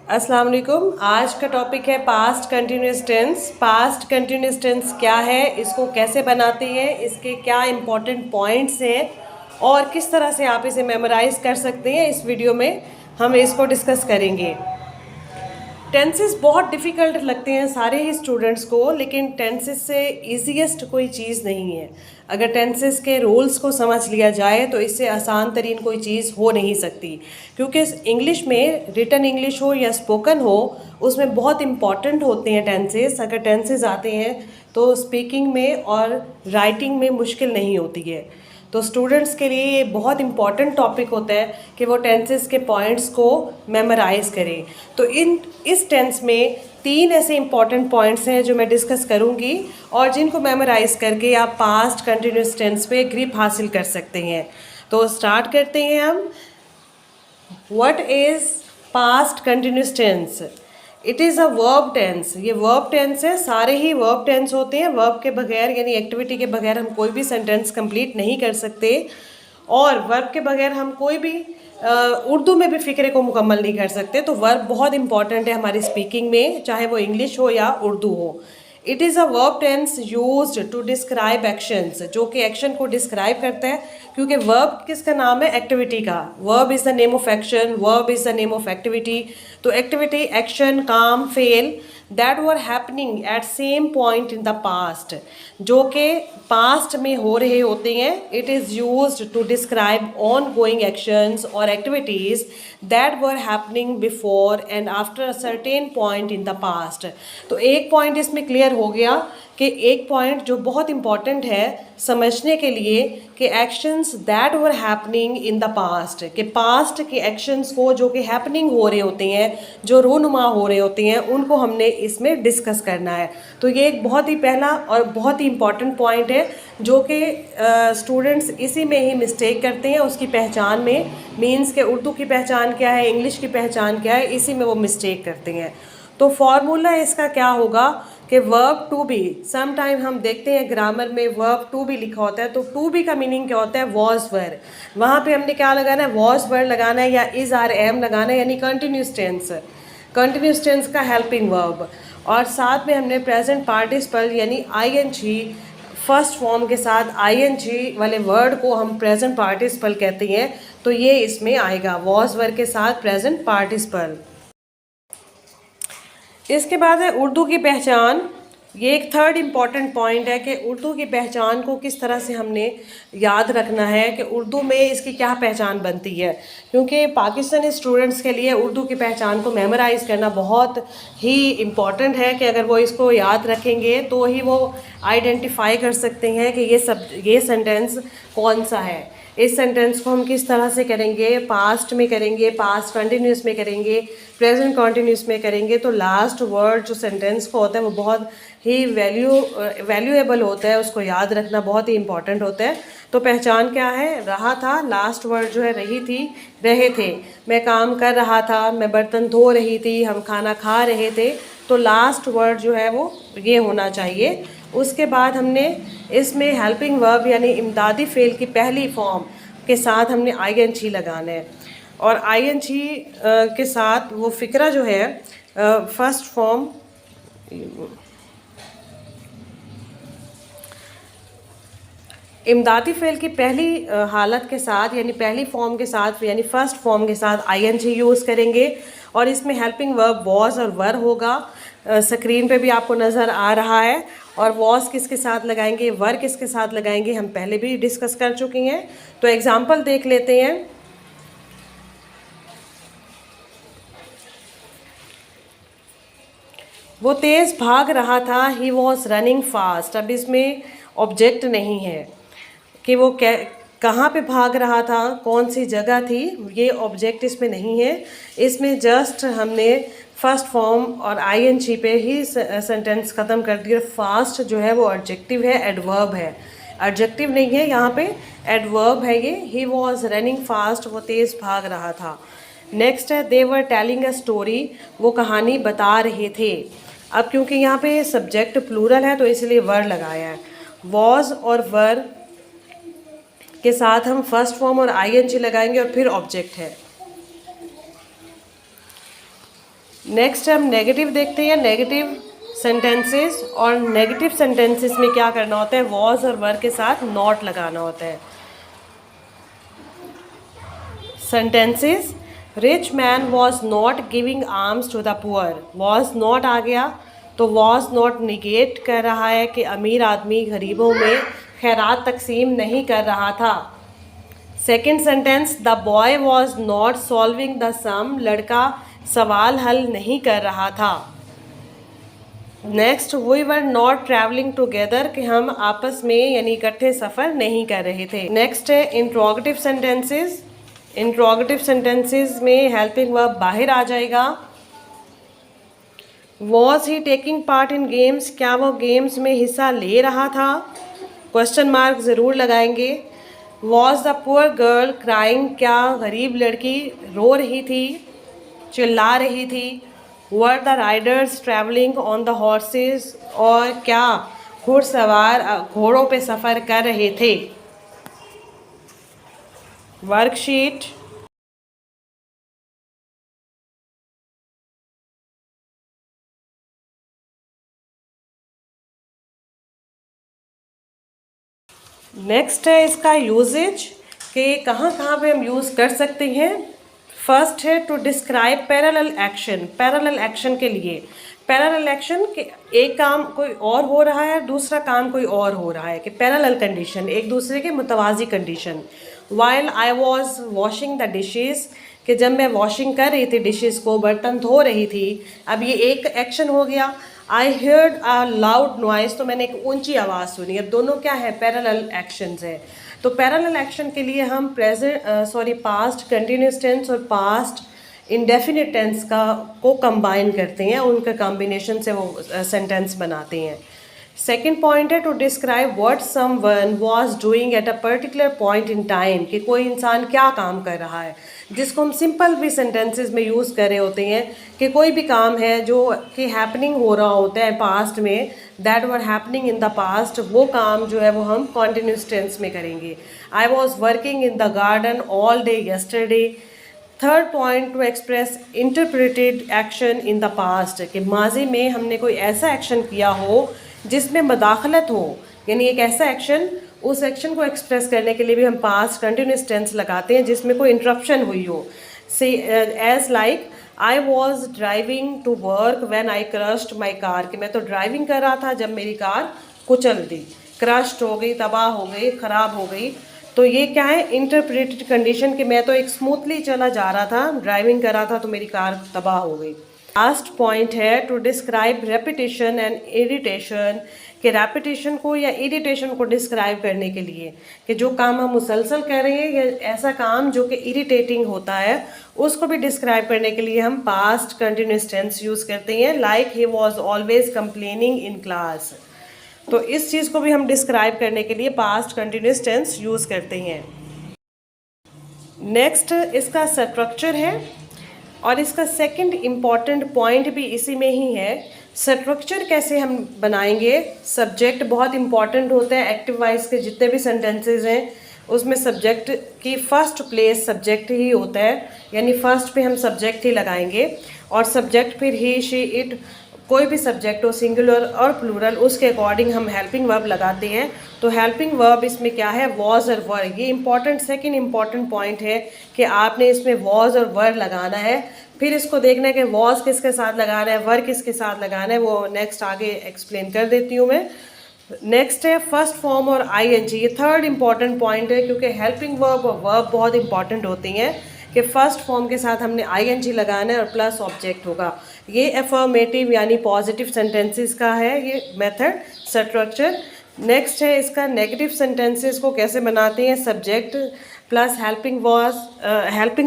अस्सलाम वालेकुम। आज का टॉपिक है past continuous tense. Past continuous tense क्या है, इसको कैसे बनाते हैं, इसके क्या इंपॉर्टेंट पॉइंट्स हैं और किस तरह से आप इसे मेमोराइज कर सकते हैं, इस वीडियो में हम इसको डिस्कस करेंगे। टेंसेस बहुत डिफ़िकल्ट लगते हैं सारे ही स्टूडेंट्स को, लेकिन टेंसेस से ईजीएस्ट कोई चीज़ नहीं है। अगर टेंसेस के रूल्स को समझ लिया जाए तो इससे आसान तरीन कोई चीज़ हो नहीं सकती, क्योंकि इंग्लिश में रिटन इंग्लिश हो या स्पोकन हो, उसमें बहुत इंपॉर्टेंट होते हैं टेंसेस। अगर टेंसेस आते हैं तो स्पीकिंग में और राइटिंग में मुश्किल नहीं होती है। तो स्टूडेंट्स के लिए ये बहुत इंपॉर्टेंट टॉपिक होता है कि वो टेंसेस के पॉइंट्स को मेमोराइज करें। तो इस टेंस में 3 ऐसे इंपॉर्टेंट पॉइंट्स हैं जो मैं डिस्कस करूंगी और जिनको मेमोराइज करके आप पास्ट कंटिन्यूस टेंस पे ग्रिप हासिल कर सकते हैं। तो स्टार्ट करते हैं हम। What is past continuous tense? It is a verb tense. ये वर्ब टेंस है, सारे ही वर्ब टेंस होते हैं। वर्ब के बगैर यानी एक्टिविटी के बगैर हम कोई भी सेंटेंस कंप्लीट नहीं कर सकते, और वर्ब के बगैर हम कोई भी उर्दू में भी फ़िक्रे को मुकम्मल नहीं कर सकते। तो वर्ब बहुत इंपॉर्टेंट है हमारी स्पीकिंग में, चाहे वो इंग्लिश हो या उर्दू हो। It is a verb tense used to describe actions, जो कि एक्शन को डिस्क्राइब करता है, क्योंकि वर्ब किसका नाम है? एक्टिविटी का। Verb is the name of action, verb is the name of activity. तो एक्टिविटी, एक्शन, काम, fail that were happening at same point in the past, जो कि पास्ट में हो रहे होते हैं। It is used to describe ongoing actions और activities that were happening before and after a certain point in the past. तो एक पॉइंट इसमें क्लियर हो गया कि एक पॉइंट जो बहुत इंपॉर्टेंट है समझने के लिए कि actions that were happening in the past, कि पास्ट के एक्शंस को जो कि हैपनिंग हो रहे होते हैं, जो रूनुमा हो रहे होते हैं, उनको हमने इसमें डिस्कस करना है। तो ये एक बहुत ही पहला और बहुत ही इंपॉर्टेंट पॉइंट है जो कि स्टूडेंट्स इसी में ही मिस्टेक करते हैं, उसकी पहचान में। मीन्स के उर्दू की पहचान क्या है, इंग्लिश की पहचान क्या है, इसी में वो मिस्टेक करते हैं। तो फॉर्मूला इसका क्या होगा कि verb to be, some time हम देखते हैं ग्रामर में वर्ब टू बी लिखा होता है, तो टू बी का मीनिंग क्या होता है? Was were. वहाँ पे हमने क्या लगाना है? वॉज वर लगाना है या इज आर एम लगाना है, यानी कंटिन्यूस टेंस। कंटिन्यूस टेंस का हेल्पिंग वर्ब, और साथ में हमने प्रेजेंट पार्टिसिपल यानी आईएनजी फर्स्ट फॉर्म के साथ आईएनजी वाले वर्ड को हम प्रेजेंट पार्टिसिपल कहते हैं। तो ये इसमें आएगा वॉज वर के साथ प्रेजेंट पार्टिसिपल। इसके बाद है उर्दू की पहचान। ये एक थर्ड इम्पॉर्टेंट पॉइंट है कि उर्दू की पहचान को किस तरह से हमने याद रखना है, कि उर्दू में इसकी क्या पहचान बनती है। क्योंकि पाकिस्तानी स्टूडेंट्स के लिए उर्दू की पहचान को मेमोराइज़ करना बहुत ही इम्पॉर्टेंट है, कि अगर वो इसको याद रखेंगे तो ही वो आइडेंटिफाई कर सकते हैं कि ये सेंटेंस कौन सा है। इस सेंटेंस को हम किस तरह से करेंगे? पास्ट में करेंगे, पास्ट कंटिन्यूस में करेंगे, प्रेजेंट कंटिन्यूस में करेंगे। तो लास्ट वर्ड जो सेंटेंस को होता है वो बहुत ही वैल्यूएबल होता है, उसको याद रखना बहुत ही इंपॉर्टेंट होता है। तो पहचान क्या है? रहा था, लास्ट वर्ड जो है रही थी, रहे थे। मैं काम कर रहा था, मैं बर्तन धो रही थी, हम खाना खा रहे थे। तो लास्ट वर्ड जो है वो ये होना चाहिए। उसके बाद हमने इसमें हेल्पिंग वर्ब यानी इमदादी फ़ेल की पहली फॉर्म के साथ हमने आईएनजी लगाना है, और आईएनजी के साथ वो फ़िक्रा जो है फर्स्ट फॉर्म, इमदादी फ़ेल की पहली हालत के साथ यानी पहली फॉर्म के साथ यानी फर्स्ट फॉर्म के साथ आईएनजी यूज़ करेंगे, और इसमें हेल्पिंग वर्ब वॉज और वर होगा। स्क्रीन पे भी आपको नज़र आ रहा है। और वॉज किसके साथ लगाएंगे, वर किसके साथ लगाएंगे, हम पहले भी डिस्कस कर चुके हैं। तो एग्जाम्पल देख लेते हैं। वो तेज़ भाग रहा था, ही वॉज रनिंग फास्ट। अब इसमें ऑब्जेक्ट नहीं है कि वो कहाँ पे भाग रहा था, कौन सी जगह थी, ये ऑब्जेक्ट इसमें नहीं है। इसमें जस्ट हमने फर्स्ट फॉर्म और आईएनजी पे ही सेंटेंस ख़त्म कर दिया। फास्ट जो है वो एडजेक्टिव है, एडवर्ब है, एडजेक्टिव नहीं है यहाँ पे, एडवर्ब है ये। ही वॉज रनिंग फास्ट, वो तेज़ भाग रहा था। नेक्स्ट है दे वर टेलिंग अ स्टोरी, वो कहानी बता रहे थे। अब क्योंकि यहाँ पे सब्जेक्ट प्लूरल है तो इसलिए वर लगाया है। वॉज और वर के साथ हम फर्स्ट फॉर्म और आईएनजी लगाएंगे और फिर ऑब्जेक्ट है। नेक्स्ट हम नेगेटिव देखते हैं, नेगेटिव सेंटेंसेस। और नेगेटिव सेंटेंसेस में क्या करना होता है, वॉज और वर के साथ नॉट लगाना होता है। Sentences, rich man was not giving arms to the poor. Was not आ गया तो वॉज नॉट निगेट कर रहा है कि अमीर आदमी गरीबों में खैरात तकसीम नहीं कर रहा था। Second sentence, the boy was not solving the sum. लड़का सवाल हल नहीं कर रहा था। Next, we were not travelling together, कि हम आपस में यानी इकट्ठे सफ़र नहीं कर रहे थे। नेक्स्ट है इंट्रोगेटिव सेंटेंसेस। इंट्रोगेटिव सेंटेंसेस में हेल्पिंग वर्ब बाहर आ जाएगा। Was he taking part in games, क्या वो गेम्स में हिस्सा ले रहा था, क्वेश्चन मार्क ज़रूर लगाएंगे। Was the poor girl crying, क्या गरीब लड़की रो रही थी, चिल्ला रही थी। Were the Riders travelling on the horses, और क्या घुड़सवार घोड़ों पे सफ़र कर रहे थे। वर्कशीट, नेक्स्ट है इसका यूजेज, कि कहाँ कहाँ पे हम यूज़ कर सकते हैं। फर्स्ट है to describe parallel action. Parallel action के लिए, पैरेलल एक्शन के एक काम कोई और हो रहा है, दूसरा काम कोई और हो रहा है, कि पैरेलल कंडीशन, एक दूसरे के मुतवाज़ी condition. While I was washing the dishes, कि जब मैं वॉशिंग कर रही थी डिशेस को, बर्तन धो रही थी। अब ये एक एक्शन हो गया। I heard a loud noise, तो मैंने एक ऊंची आवाज़ सुनी। अब दोनों क्या है, पैरेलल एक्शंस है। तो पैरेलल एक्शन के लिए हम पास्ट कंटिन्यूस टेंस और पास्ट इंडेफिनिट टेंस को कंबाइन करते हैं, उनका कॉम्बिनेशन से वो सेंटेंस बनाते हैं। सेकेंड पॉइंट है to describe what someone was doing at a particular point in time, कि कोई इंसान क्या काम कर रहा है, जिसको हम सिंपल भी सेंटेंसेस में यूज़ कर रहे होते हैं, कि कोई भी काम है जो कि हैपनिंग हो रहा होता है पास्ट में, that were happening in the past, वो काम जो है वो हम कॉन्टिन्यूस टेंस में करेंगे। I was working in the garden all day yesterday. Third point, to express interpreted action in the past, कि माजी में हमने कोई ऐसा एक्शन किया हो जिसमें मदाखलत हो, यानी एक ऐसा एक्शन, उस एक्शन को एक्सप्रेस करने के लिए भी हम पास्ट कंटिन्यूस टेंस लगाते हैं जिसमें कोई इंटरप्शन हुई हो। से as like I was driving to work when I crashed my car, कि मैं तो ड्राइविंग कर रहा था जब मेरी कार कुचल दी, क्रश्ड हो गई, तबाह हो गई, ख़राब हो गई। तो ये क्या है, इंटरप्रेटेड कंडीशन, कि मैं तो एक स्मूथली चला जा रहा था, ड्राइविंग कर रहा था, तो मेरी कार तबाह हो गई। लास्ट पॉइंट है to describe repetition and irritation, कि रेपिटेशन को या इरिटेशन को डिस्क्राइब करने के लिए, कि जो काम हम मुसलसल कर रहे हैं या ऐसा काम जो कि इरिटेटिंग होता है, उसको भी डिस्क्राइब करने के लिए हम पास्ट कंटिन्यूस टेंस यूज़ करते हैं। Like he was always complaining in class, तो इस चीज़ को भी हम डिस्क्राइब करने के लिए पास्ट कंटिन्यूस टेंस यूज़ करते हैं। नेक्स्ट इसका स्ट्रक्चर है, और इसका सेकंड इम्पॉर्टेंट पॉइंट भी इसी में ही है। स्ट्रक्चर कैसे हम बनाएंगे, सब्जेक्ट बहुत इंपॉर्टेंट होता है। एक्टिव वॉइस के जितने भी सेंटेंसेस हैं उसमें सब्जेक्ट की फर्स्ट प्लेस सब्जेक्ट ही होता है, यानी फर्स्ट पे हम सब्जेक्ट ही लगाएंगे, और सब्जेक्ट फिर ही, शी, इट, कोई भी सब्जेक्ट हो, सिंगुलर और प्लूरल, उसके अकॉर्डिंग हम हेल्पिंग वर्ब लगाते हैं। तो हेल्पिंग वर्ब इसमें क्या है, वॉज और वर। ये इंपॉर्टेंट सेकंड इंपॉर्टेंट पॉइंट है कि आपने इसमें वॉज और वर लगाना है। फिर इसको देखना है कि वॉज किसके साथ लगाना है, वर किसके साथ लगाना है, वो नेक्स्ट आगे एक्सप्लेन कर देती हूँ मैं। नेक्स्ट है फर्स्ट फॉर्म और आईएनजी, ये थर्ड इंपॉर्टेंट पॉइंट है, क्योंकि हेल्पिंग वर्ब और वर्ब बहुत इंपॉर्टेंट होती हैं, कि फर्स्ट फॉर्म के साथ हमने आईएनजी लगाना है और प्लस ऑब्जेक्ट होगा। ये अफर्मेटिव यानी पॉजिटिव सेंटेंसेस का है ये मेथड, स्ट्रक्चर। नेक्स्ट है इसका नेगेटिव सेंटेंसेस को कैसे बनाते हैं, subject plus helping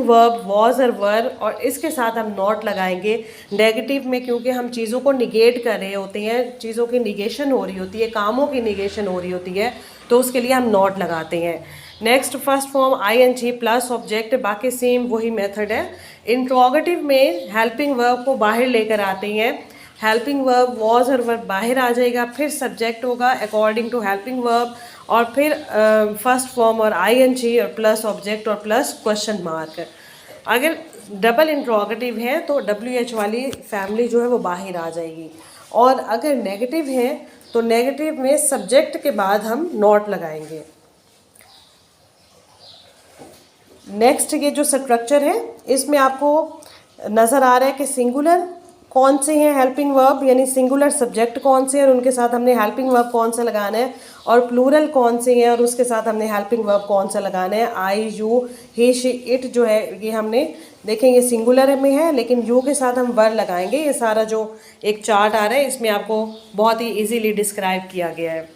verb was और वर, और इसके साथ हम नॉट लगाएंगे नेगेटिव में, क्योंकि हम चीज़ों को निगेट कर रहे होते हैं, चीज़ों की निगेशन हो रही होती है, कामों की निगेशन हो रही होती है, तो उसके लिए हम नॉट लगाते हैं। Next first form ING plus object, बाकी सेम वही मेथड है। इंट्रोगेटिव में हेल्पिंग वर्ब को बाहर लेकर आते हैं, हेल्पिंग वर्ब वॉज और वर्ब बाहर आ जाएगा, फिर सब्जेक्ट होगा अकॉर्डिंग टू हेल्पिंग वर्ब, और फिर फर्स्ट फॉर्म और आईएनजी और प्लस ऑब्जेक्ट और प्लस क्वेश्चन मार्क। अगर डबल इंट्रोगेटिव है तो WH वाली फैमिली जो है वो बाहर आ जाएगी। और अगर नेगेटिव है तो नेगेटिव में सब्जेक्ट के बाद हम नॉट लगाएंगे। नेक्स्ट ये जो स्ट्रक्चर है इसमें आपको नज़र आ रहा है कि सिंगुलर कौन से हैं हेल्पिंग वर्ब, यानी सिंगुलर सब्जेक्ट कौन से हैं और उनके साथ हमने हेल्पिंग वर्ब कौन सा लगाना है, और प्लूरल कौन से हैं और उसके साथ हमने हेल्पिंग वर्ब कौन सा लगाना है। आई, यू, ही, शी, इट जो है ये हमने देखेंगे सिंगुलर में है, लेकिन यू के साथ हम वर लगाएंगे। ये सारा जो एक चार्ट आ रहा है इसमें आपको बहुत ही इजीली डिस्क्राइब किया गया है।